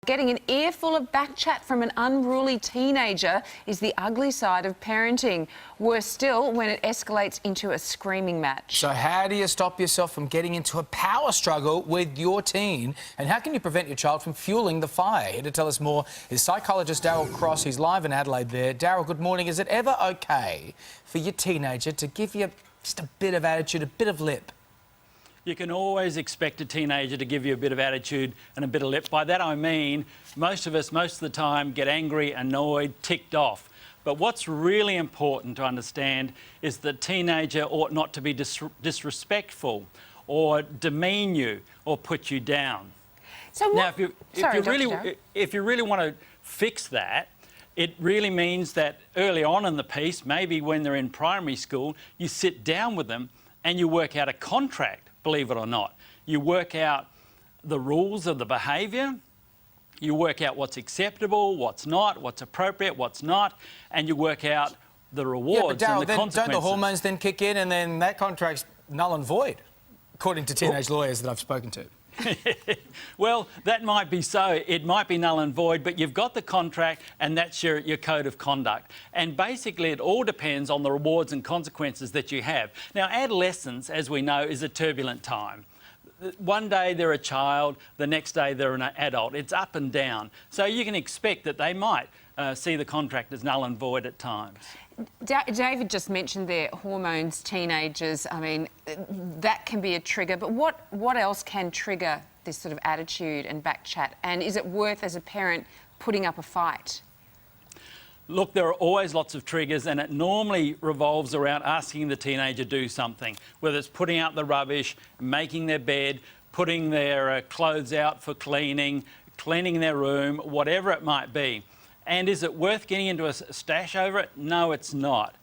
Getting an earful of backchat from an unruly teenager is the ugly side of parenting. Worse still, when it escalates into a screaming match. So how do you stop yourself from getting into a power struggle with your teen? And how can you prevent your child from fueling the fire? Here to tell us more is psychologist Darryl Cross. He's live in Adelaide there. Darryl, good morning. Is it ever okay for your teenager to give you just a bit of attitude, a bit of lip? You can always expect a teenager to give you a bit of attitude and a bit of lip. By that I mean, most of us, most of the time, get angry, annoyed, ticked off. But what's really important to understand is the teenager ought not to be disrespectful or demean you or put you down. So what... Now, if you really want to fix that, it really means that early on in the piece, maybe when they're in primary school, you sit down with them and you work out a contract. Believe it or not. You work out the rules of the behaviour, you work out what's acceptable, what's not, what's appropriate, what's not, and you work out the rewards and the consequences. Don't the hormones then kick in and then that contract's null and void, according to teenage lawyers that I've spoken to? Well, that might be so. It might be null and void, but you've got the contract and that's your code of conduct. And basically, it all depends on the rewards and consequences that you have. Now, adolescence, as we know, is a turbulent time. One day they're a child, the next day they're an adult. It's up and down. So you can expect that they might see the contract as null and void at times. David just mentioned their hormones, teenagers. I mean, that can be a trigger. But what else can trigger this sort of attitude and backchat? And is it worth, as a parent, putting up a fight? Look, there are always lots of triggers, and it normally revolves around asking the teenager to do something, whether it's putting out the rubbish, making their bed, putting their clothes out for cleaning, cleaning their room, whatever it might be. And is it worth getting into a stash over it? No, it's not.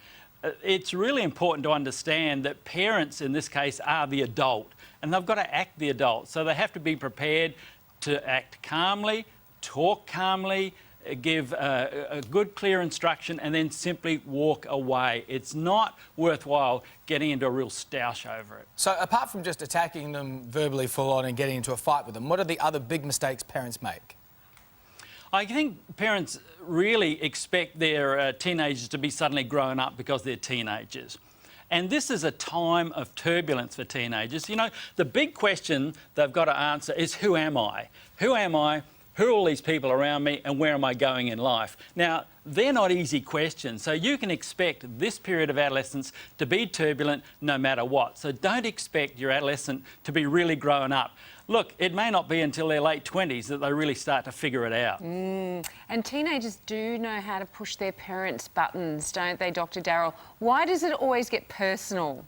It's really important to understand that parents, in this case, are the adult, and they've got to act the adult. So they have to be prepared to act calmly, talk calmly, give a good, clear instruction, and then simply walk away. It's not worthwhile getting into a real stoush over it. So apart from just attacking them verbally full on and getting into a fight with them, what are the other big mistakes parents make? I think parents really expect their teenagers to be suddenly grown up because they're teenagers. And this is a time of turbulence for teenagers. You know, the big question they've got to answer is, who am I? Who am I? Who are all these people around me, and where am I going in life? Now, they're not easy questions, so you can expect this period of adolescence to be turbulent no matter what. So don't expect your adolescent to be really grown up. Look, it may not be until their late 20s that they really start to figure it out. And teenagers do know how to push their parents' buttons, don't they, Dr. Darryl? Why does it always get personal?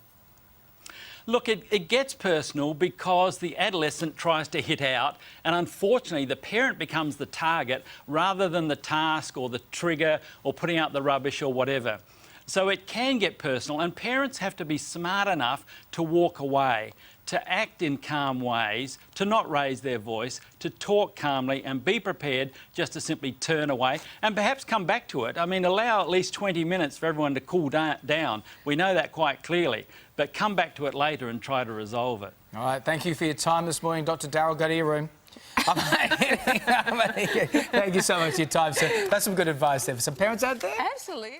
Look, it gets personal because the adolescent tries to hit out, and unfortunately the parent becomes the target rather than the task or the trigger or putting out the rubbish or whatever. So it can get personal, and parents have to be smart enough to walk away, to act in calm ways, to not raise their voice, to talk calmly and be prepared just to simply turn away and perhaps come back to it. I mean, allow at least 20 minutes for everyone to cool down. We know that quite clearly, but come back to it later and try to resolve it. All right, thank you for your time this morning, Dr. Darryl. Go to your room. Thank you so much for your time, sir. That's some good advice there for some parents out there. Absolutely.